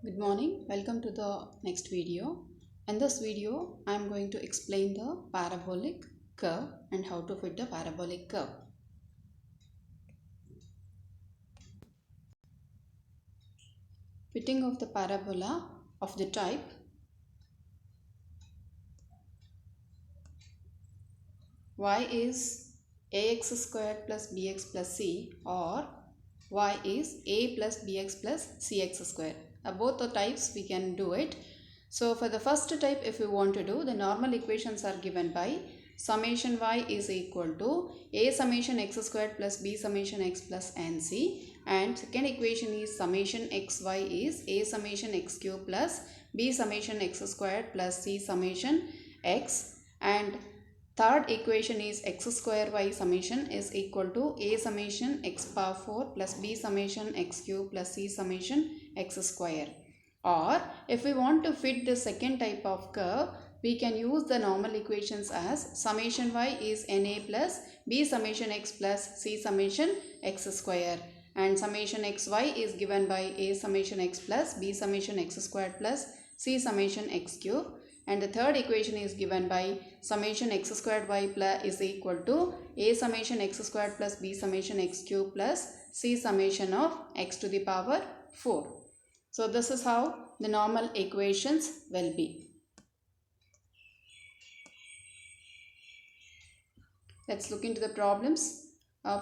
Good morning, welcome to the next video. In this video, I am going to explain the parabolic curve and how to fit the parabolic curve. Fitting of the parabola of the type y is ax squared plus bx plus c or y is a plus bx plus cx squared. Both the types we can do it. So for the first type, if we want to do, the normal equations are given by summation y is equal to a summation x squared plus b summation x plus nc, and second equation is summation xy is a summation x cube plus b summation x squared plus c summation x, and third equation is x square y summation is equal to a summation x power 4 plus b summation x cube plus c summation x square. Or if we want to fit the second type of curve, we can use the normal equations as summation y is na plus b summation x plus c summation x square, and summation xy is given by a summation x plus b summation x squared plus c summation x cube, and the third equation is given by summation x squared y plus is equal to a summation x squared plus b summation x cube plus c summation of x to the power 4. So this is how the normal equations will be. Let's look into the problems.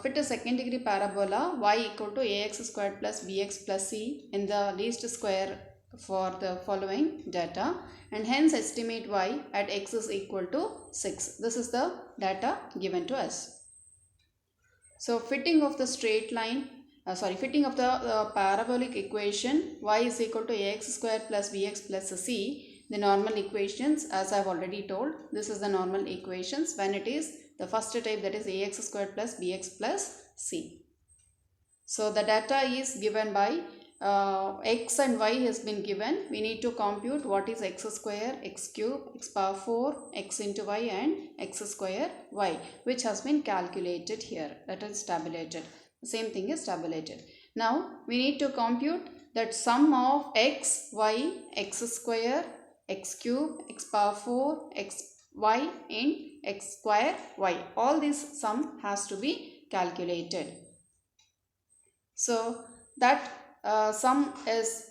Fit a second degree parabola y equal to ax squared plus bx plus c in the least square for the following data, and hence estimate y at x is equal to 6. This is the data given to us. So fitting of the straight line, fitting of the parabolic equation y is equal to ax squared plus bx plus c, the normal equations as I have already told, this is the normal equations when it is the first type, that is ax squared plus bx plus c. So the data is given by x and y has been given. We need to compute what is x square, x cube, x power 4, x into y and x square y, which has been calculated here, that is tabulated. The same thing is tabulated. Now we need to compute that sum of x, y, x square, x cube, x power 4, x, y and x square y. All this sum has to be calculated. So that sum is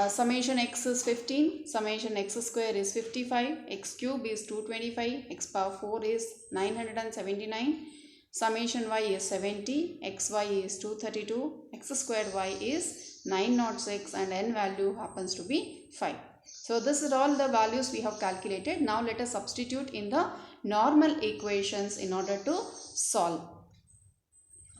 summation x is 15, summation x square is 55, x cube is 225, x power 4 is 979, summation y is 70, xy is 232, x squared y is 906, and n value happens to be 5. So this is all the values we have calculated. Now let us substitute in the normal equations in order to solve.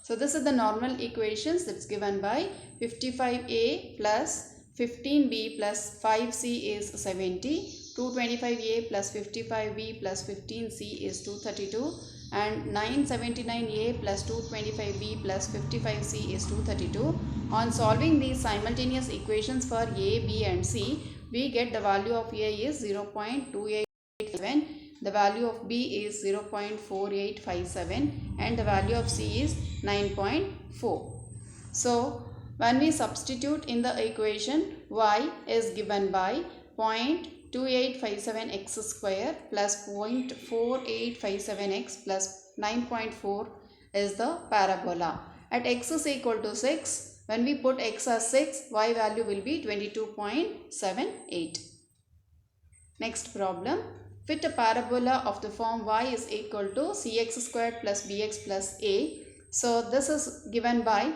So this is the normal equations that's given by 55a plus 15b plus 5c is 70, 225a plus 55b plus 15c is 232, and 979a plus 225b plus 55c is 232. On solving these simultaneous equations for a, b and c, we get the value of a is 0.287, the value of b is 0.4857, and the value of c is 9.4. So when we substitute in the equation, y is given by 0.2857x square plus 0.4857x plus 9.4 is the parabola. At x is equal to 6, when we put x as 6, y value will be 22.78. Next problem. Fit a parabola of the form y is equal to cx squared plus bx plus a. So this is given by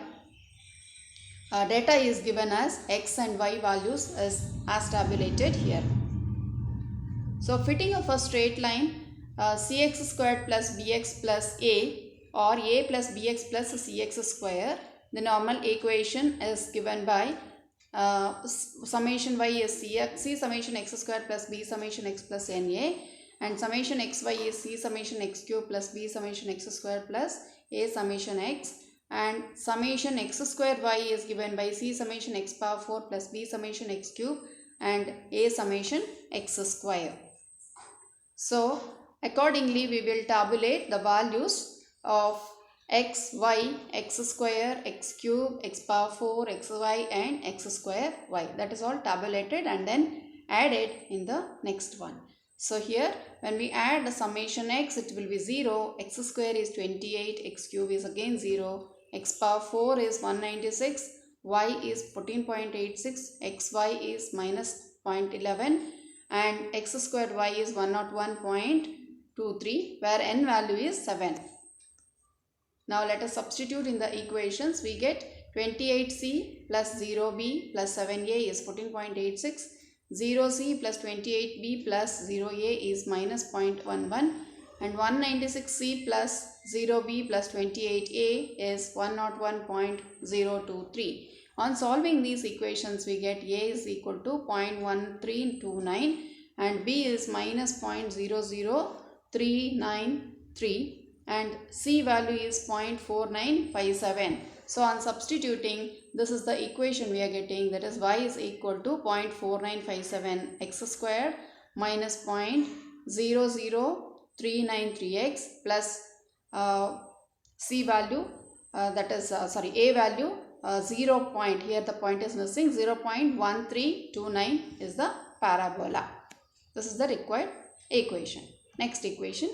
data is given as x and y values as tabulated here. So fitting of a straight line cx squared plus bx plus a or a plus bx plus cx square, the normal equation is given by summation y is c summation x square plus b summation x plus na, and summation xy is c summation x cube plus b summation x square plus a summation x, and summation x square y is given by c summation x power 4 plus b summation x cube and a summation x square. So accordingly we will tabulate the values of x, y, x square, x cube, x power 4, xy and x square y. That is all tabulated and then added in the next one. So here when we add the summation x, it will be 0, x square is 28, x cube is again 0, x power 4 is 196, y is 14.86, xy is minus 0.11 and x squared y is 101.23 where n value is 7. Now let us substitute in the equations. We get 28c plus 0b plus 7a is 14.86. 0c plus 28b plus 0a is minus 0.11 and 196c plus 0b plus 28a is 101.023. On solving these equations, we get a is equal to 0.1329 and b is minus 0.00393 and c value is 0.4957. So on substituting, this is the equation we are getting, that is y is equal to 0.4957 x squared minus 0.00393x plus c value that is a value 0 point, here the point is missing, 0.1329 is the parabola. This is the required equation. Next equation.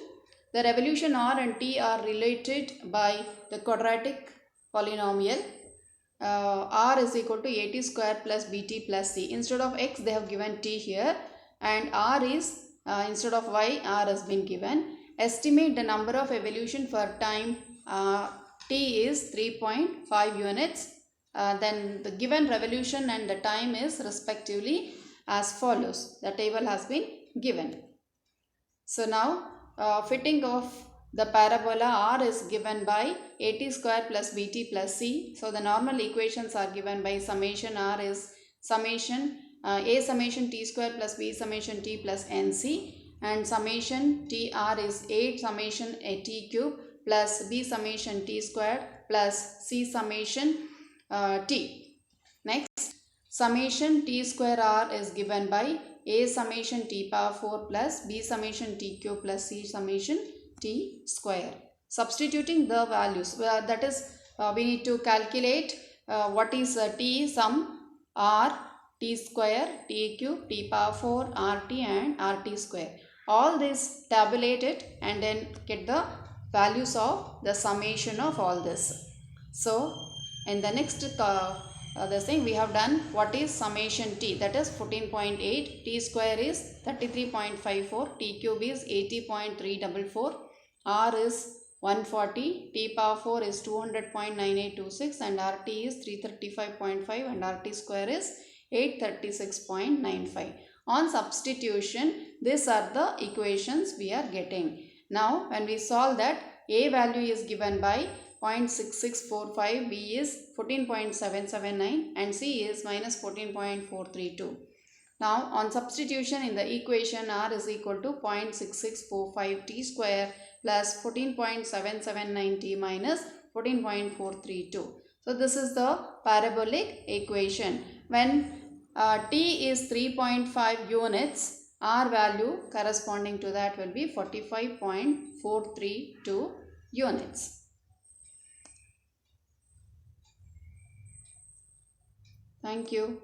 The revolution r and t are related by the quadratic polynomial r is equal to at square plus bt plus c. Instead of x they have given t here and r is instead of y r has been given. Estimate the number of evolution for time t is 3.5 units. Then the given revolution and the time is respectively as follows. The table has been given. So now fitting of the parabola r is given by at square plus bt plus c. So the normal equations are given by summation r is summation a summation t square plus b summation t plus nc and summation tr is 8 summation a t cube plus b summation t square plus c summation t. Next, summation t square r is given by a summation t power 4 plus b summation t cube plus c summation t square. Substituting the values, that is we need to calculate what is t sum r, t square, t cube, t power 4, rt and rt square. All this tabulate it and then get the values of the summation of all this. So in the next this thing we have done what is summation t, that is 14.8, t square is 33.54, t cube is 80.344, r is 140, t power 4 is 200.9826 and rt is 335.5 and rt square is 836.95. On substitution, these are the equations we are getting. Now when we solve that, a value is given by 0.6645, b is 14.779 and c is minus 14.432. Now on substitution in the equation, r is equal to 0.6645 t square plus 14.779 t minus 14.432. So this is the parabolic equation. When t is 3.5 units, r value corresponding to that will be 45.432 units. Thank you.